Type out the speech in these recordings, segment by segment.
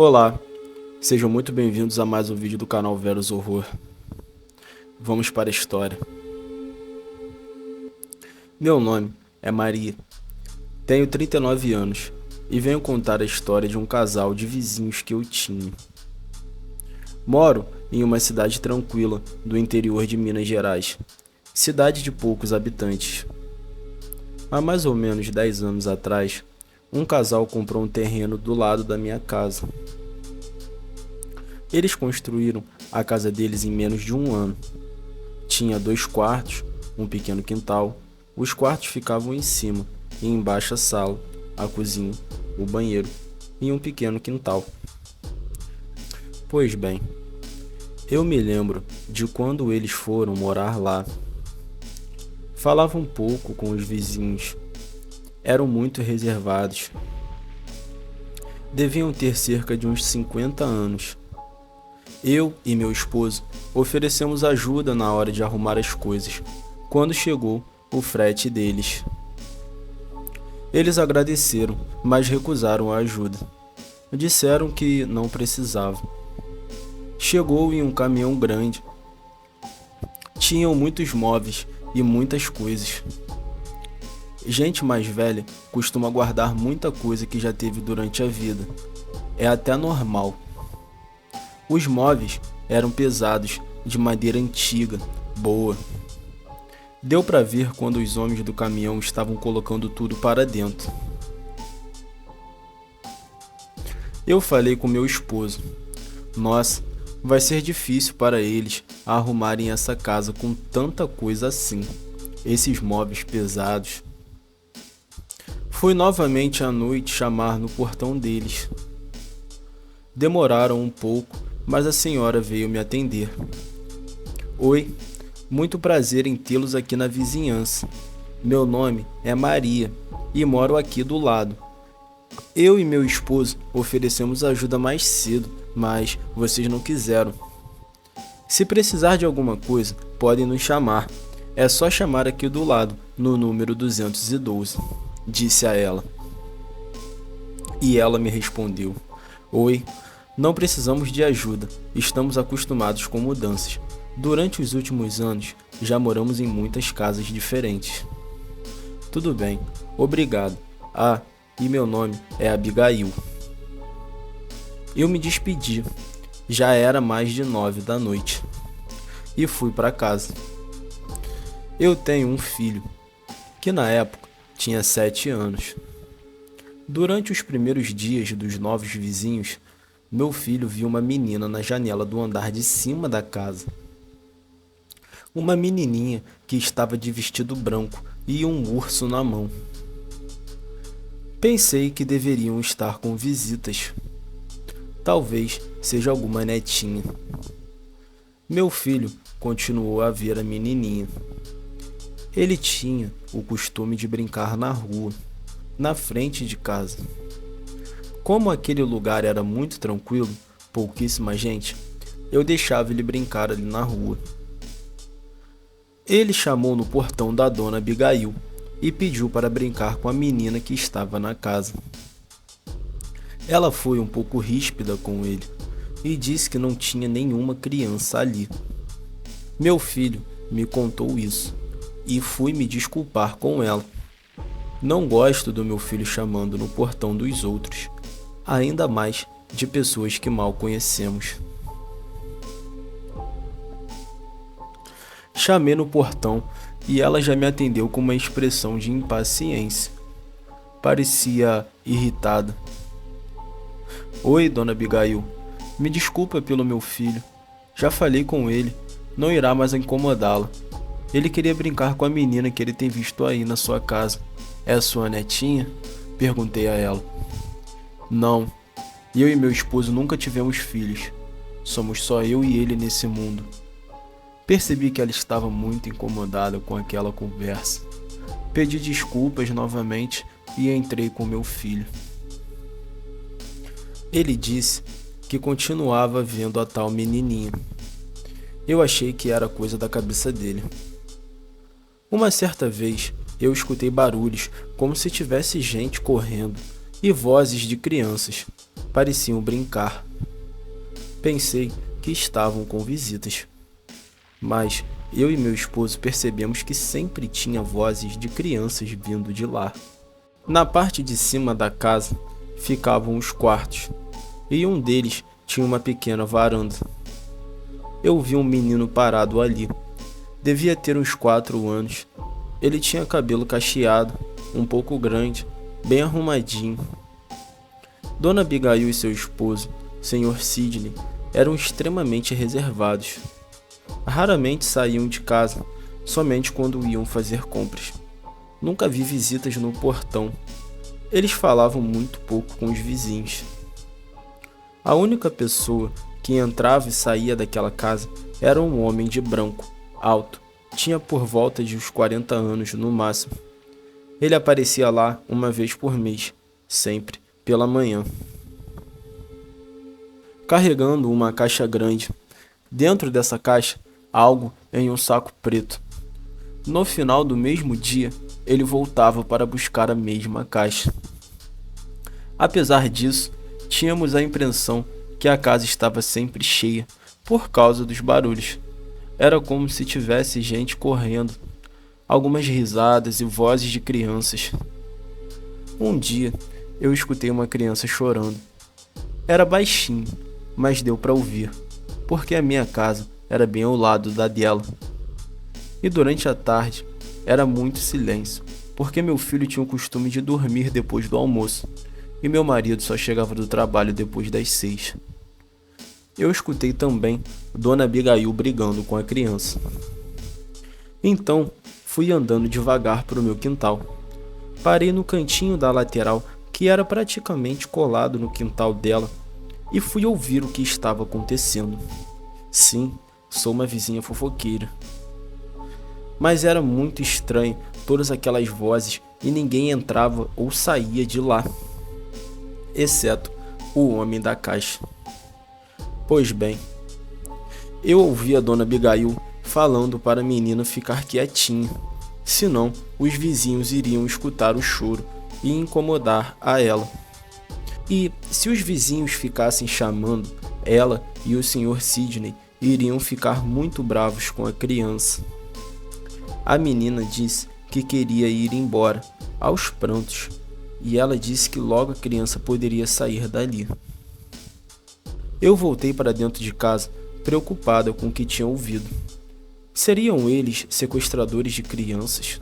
Olá, sejam muito bem-vindos a mais um vídeo do canal Verus Horror. Vamos para a história. Meu nome é Maria, tenho 39 anos e venho contar a história de um casal de vizinhos que eu tinha. Moro em uma cidade tranquila do interior de Minas Gerais, cidade de poucos habitantes. Há mais ou menos 10 anos atrás, um casal comprou um terreno do lado da minha casa. Eles construíram a casa deles em menos de um ano. Tinha 2 quartos, um pequeno quintal. Os quartos ficavam em cima e embaixo a sala, a cozinha, o banheiro e um pequeno quintal. Pois bem, eu me lembro de quando eles foram morar lá. Falava um pouco com os vizinhos. Eram muito reservados. Deviam ter cerca de uns 50 anos. Eu e meu esposo oferecemos ajuda na hora de arrumar as coisas, quando chegou o frete deles. Eles agradeceram, mas recusaram a ajuda. Disseram que não precisavam. Chegou em um caminhão grande. Tinham muitos móveis e muitas coisas. Gente mais velha costuma guardar muita coisa que já teve durante a vida. É até normal. Os móveis eram pesados, de madeira antiga, boa. Deu para ver quando os homens do caminhão estavam colocando tudo para dentro. Eu falei com meu esposo. Nossa, vai ser difícil para eles arrumarem essa casa com tanta coisa assim. Esses móveis pesados. Fui novamente à noite chamar no portão deles. Demoraram um pouco, mas a senhora veio me atender. Oi, muito prazer em tê-los aqui na vizinhança. Meu nome é Maria e moro aqui do lado. Eu e meu esposo oferecemos ajuda mais cedo, mas vocês não quiseram. Se precisar de alguma coisa, podem nos chamar. É só chamar aqui do lado, no número 212, disse a ela. E ela me respondeu: Oi, não precisamos de ajuda, estamos acostumados com mudanças. Durante os últimos anos, já moramos em muitas casas diferentes. Tudo bem, obrigado. Ah, e meu nome é Abigail. Eu me despedi, já era mais de 9 da noite, e fui para casa. Eu tenho um filho, que na época tinha 7 anos. Durante os primeiros dias dos novos vizinhos, meu filho viu uma menina na janela do andar de cima da casa. Uma menininha que estava de vestido branco e um urso na mão. Pensei que deveriam estar com visitas. Talvez seja alguma netinha. Meu filho continuou a ver a menininha. Ele tinha o costume de brincar na rua, na frente de casa. Como aquele lugar era muito tranquilo, pouquíssima gente, eu deixava ele brincar ali na rua. Ele chamou no portão da dona Abigail e pediu para brincar com a menina que estava na casa. Ela foi um pouco ríspida com ele e disse que não tinha nenhuma criança ali. Meu filho me contou isso e fui me desculpar com ela. Não gosto do meu filho chamando no portão dos outros, ainda mais de pessoas que mal conhecemos. Chamei no portão e ela já me atendeu com uma expressão de impaciência. Parecia irritada. Oi, dona Abigail. Me desculpa pelo meu filho. Já falei com ele. Não irá mais incomodá-la. Ele queria brincar com a menina que ele tem visto aí na sua casa. É a sua netinha? Perguntei a ela. Não. Eu e meu esposo nunca tivemos filhos. Somos só eu e ele nesse mundo. Percebi que ela estava muito incomodada com aquela conversa. Pedi desculpas novamente e entrei com meu filho. Ele disse que continuava vendo a tal menininha. Eu achei que era coisa da cabeça dele. Uma certa vez, eu escutei barulhos como se tivesse gente correndo e vozes de crianças. pareciam brincar. Pensei que estavam com visitas, mas eu e meu esposo percebemos que sempre tinha vozes de crianças vindo de lá. Na parte de cima da casa ficavam os quartos, e um deles tinha uma pequena varanda. Eu vi um menino parado ali. Devia ter uns 4 anos. Ele tinha cabelo cacheado, um pouco grande, bem arrumadinho. Dona Abigail e seu esposo, Sr. Sidney, eram extremamente reservados. Raramente saíam de casa, somente quando iam fazer compras. Nunca vi visitas no portão. Eles falavam muito pouco com os vizinhos. A única pessoa que entrava e saía daquela casa era um homem de branco, alto, tinha por volta de uns 40 anos no máximo. Ele aparecia lá uma vez por mês, sempre pela manhã, carregando uma caixa grande. Dentro dessa caixa, algo em um saco preto. No final do mesmo dia, ele voltava para buscar a mesma caixa. Apesar disso, tínhamos a impressão que a casa estava sempre cheia por causa dos barulhos. Era como se tivesse gente correndo, algumas risadas e vozes de crianças. Um dia, eu escutei uma criança chorando. Era baixinho, mas deu para ouvir, porque a minha casa era bem ao lado da dela. E durante a tarde, era muito silêncio, porque meu filho tinha o costume de dormir depois do almoço, e meu marido só chegava do trabalho depois das 6. Eu escutei também Dona Abigail brigando com a criança. Então, fui andando devagar para o meu quintal. Parei no cantinho da lateral, que era praticamente colado no quintal dela, e fui ouvir o que estava acontecendo. Sim, sou uma vizinha fofoqueira. Mas era muito estranho todas aquelas vozes e ninguém entrava ou saía de lá, exceto o homem da caixa. Pois bem, eu ouvi a Dona Abigail falando para a menina ficar quietinha, senão os vizinhos iriam escutar o choro e incomodar a ela. E se os vizinhos ficassem chamando, ela e o Sr. Sidney iriam ficar muito bravos com a criança. A menina disse que queria ir embora, aos prantos, e ela disse que logo a criança poderia sair dali. Eu voltei para dentro de casa, preocupada com o que tinha ouvido. Seriam eles sequestradores de crianças?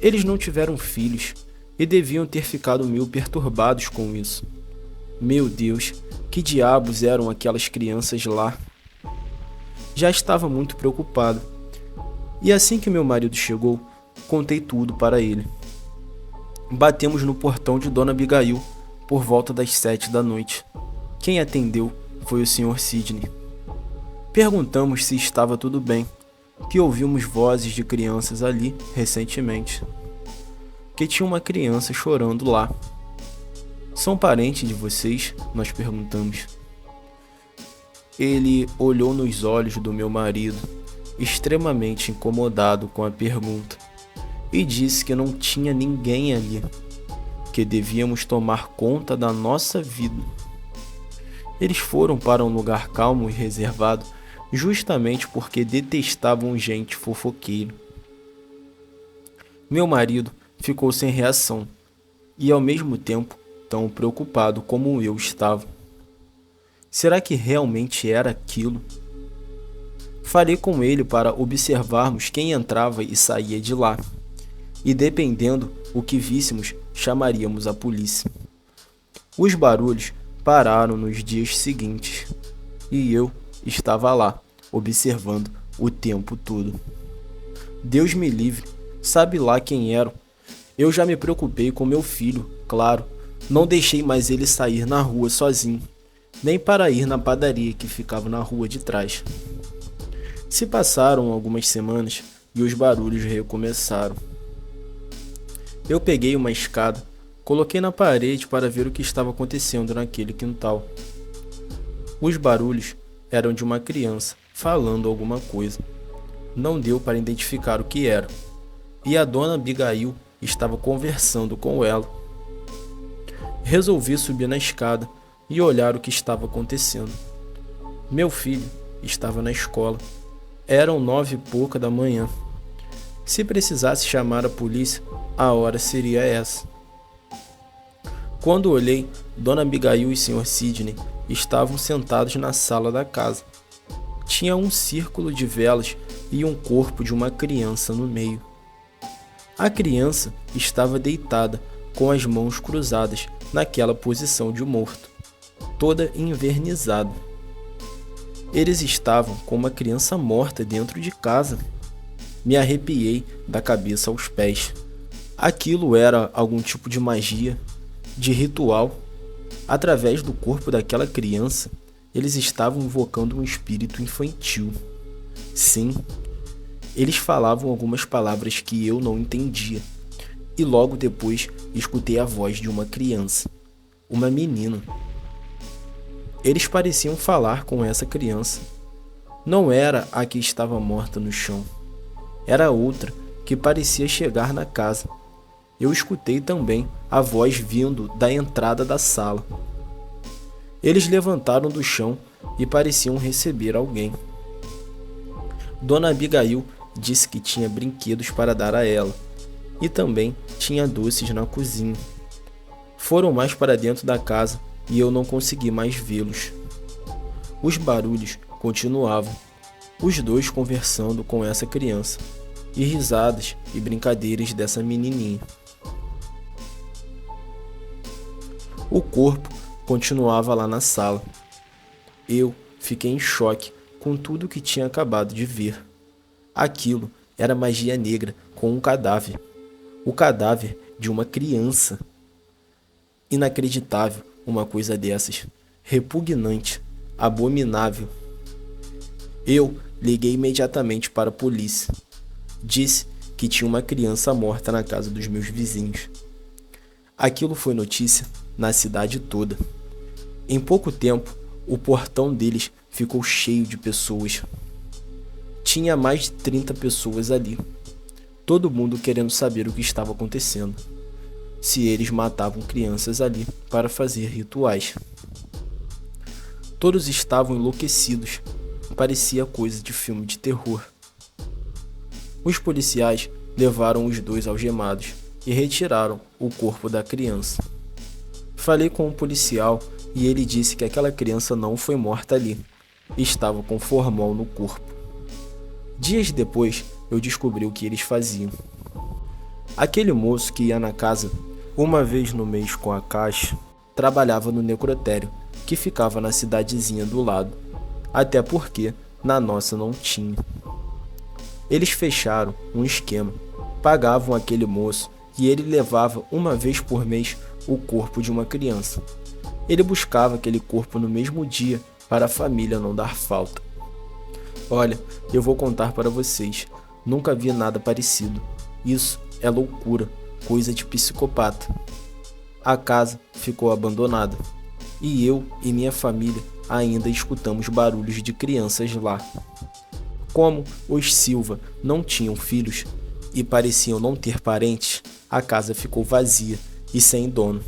Eles não tiveram filhos e deviam ter ficado meio perturbados com isso. Meu Deus, que diabos eram aquelas crianças lá? Já estava muito preocupado. E assim que meu marido chegou, contei tudo para ele. Batemos no portão de Dona Abigail por volta das 7 da noite. Quem atendeu foi o Sr. Sidney. Perguntamos se estava tudo bem, que ouvimos vozes de crianças ali recentemente, que tinha uma criança chorando lá. São parentes de vocês? Nós perguntamos. Ele olhou nos olhos do meu marido, extremamente incomodado com a pergunta, e disse que não tinha ninguém ali, que devíamos tomar conta da nossa vida. Eles foram para um lugar calmo e reservado, justamente porque detestavam gente fofoqueira. Meu marido ficou sem reação, e ao mesmo tempo tão preocupado como eu estava. Será que realmente era aquilo? Falei com ele para observarmos quem entrava e saía de lá, e dependendo o que víssemos, chamaríamos a polícia. Os barulhos pararam nos dias seguintes, e eu estava lá, observando o tempo todo. Deus me livre, sabe lá quem eram. Eu já me preocupei com meu filho, claro, não deixei mais ele sair na rua sozinho, nem para ir na padaria que ficava na rua de trás. Se passaram algumas semanas e os barulhos recomeçaram. Eu peguei uma escada, coloquei na parede para ver o que estava acontecendo naquele quintal. Os barulhos eram de uma criança falando alguma coisa. Não deu para identificar o que era, e a Dona Abigail estava conversando com ela. Resolvi subir na escada e olhar o que estava acontecendo. Meu filho estava na escola. Eram 9h pouca da manhã. Se precisasse chamar a polícia, a hora seria essa. Quando olhei, Dona Abigail e Sr. Sidney estavam sentados na sala da casa. Tinha um círculo de velas e um corpo de uma criança no meio. A criança estava deitada, com as mãos cruzadas, naquela posição de morto, toda envernizada. Eles estavam com uma criança morta dentro de casa. Me arrepiei da cabeça aos pés. Aquilo era algum tipo de magia, de ritual. Através do corpo daquela criança, eles estavam invocando um espírito infantil. Sim, eles falavam algumas palavras que eu não entendia. E logo depois escutei a voz de uma criança, uma menina. Eles pareciam falar com essa criança. Não era a que estava morta no chão. Era outra que parecia chegar na casa. Eu escutei também a voz vindo da entrada da sala. Eles levantaram do chão e pareciam receber alguém. Dona Abigail disse que tinha brinquedos para dar a ela e também tinha doces na cozinha. Foram mais para dentro da casa e eu não consegui mais vê-los. Os barulhos continuavam, os dois conversando com essa criança, e risadas e brincadeiras dessa menininha. O corpo continuava lá na sala. Eu fiquei em choque com tudo que tinha acabado de ver. Aquilo era magia negra com um cadáver. O cadáver de uma criança. Inacreditável uma coisa dessas. Repugnante, abominável. Eu liguei imediatamente para a polícia. Disse que tinha uma criança morta na casa dos meus vizinhos. Aquilo foi notícia na cidade toda. Em pouco tempo, o portão deles ficou cheio de pessoas. Tinha mais de 30 pessoas ali. Todo mundo querendo saber o que estava acontecendo. Se eles matavam crianças ali para fazer rituais. Todos estavam enlouquecidos. Parecia coisa de filme de terror. Os policiais levaram os dois algemados e retiraram o corpo da criança. Falei com um policial e ele disse que aquela criança não foi morta ali. Estava com formol no corpo. Dias depois, eu descobri o que eles faziam. Aquele moço que ia na casa uma vez no mês com a caixa trabalhava no necrotério, que ficava na cidadezinha do lado, até porque na nossa não tinha. Eles fecharam um esquema, pagavam aquele moço e ele levava uma vez por mês o corpo de uma criança. Ele buscava aquele corpo no mesmo dia para a família não dar falta. Olha, eu vou contar para vocês, nunca vi nada parecido. Isso é loucura, coisa de psicopata. A casa ficou abandonada e eu e minha família ainda escutamos barulhos de crianças lá. Como os Silva não tinham filhos e pareciam não ter parentes, a casa ficou vazia e sem dono.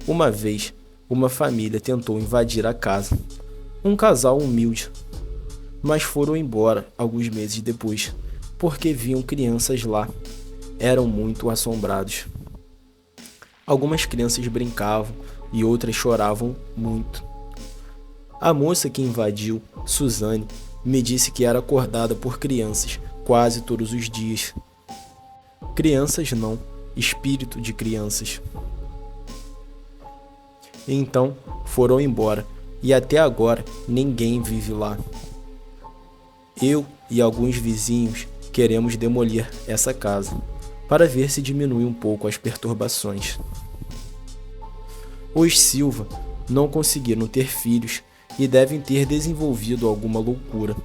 Uma vez, uma família tentou invadir a casa, um casal humilde, mas foram embora alguns meses depois, porque viam crianças lá. Eram muito assombrados. Algumas crianças brincavam e outras choravam muito. A moça que invadiu, Suzane, me disse que era acordada por crianças quase todos os dias. Crianças não, espírito de crianças. Então foram embora e até agora ninguém vive lá. Eu e alguns vizinhos queremos demolir essa casa para ver se diminui um pouco as perturbações. Os Silva não conseguiram ter filhos e devem ter desenvolvido alguma loucura,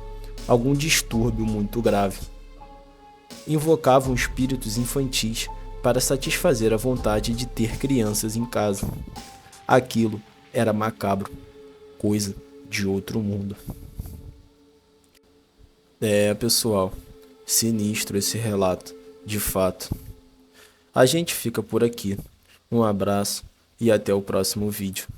algum distúrbio muito grave. Invocavam espíritos infantis para satisfazer a vontade de ter crianças em casa. Aquilo era macabro, coisa de outro mundo. Pessoal, sinistro esse relato, de fato. A gente fica por aqui. Um abraço e até o próximo vídeo.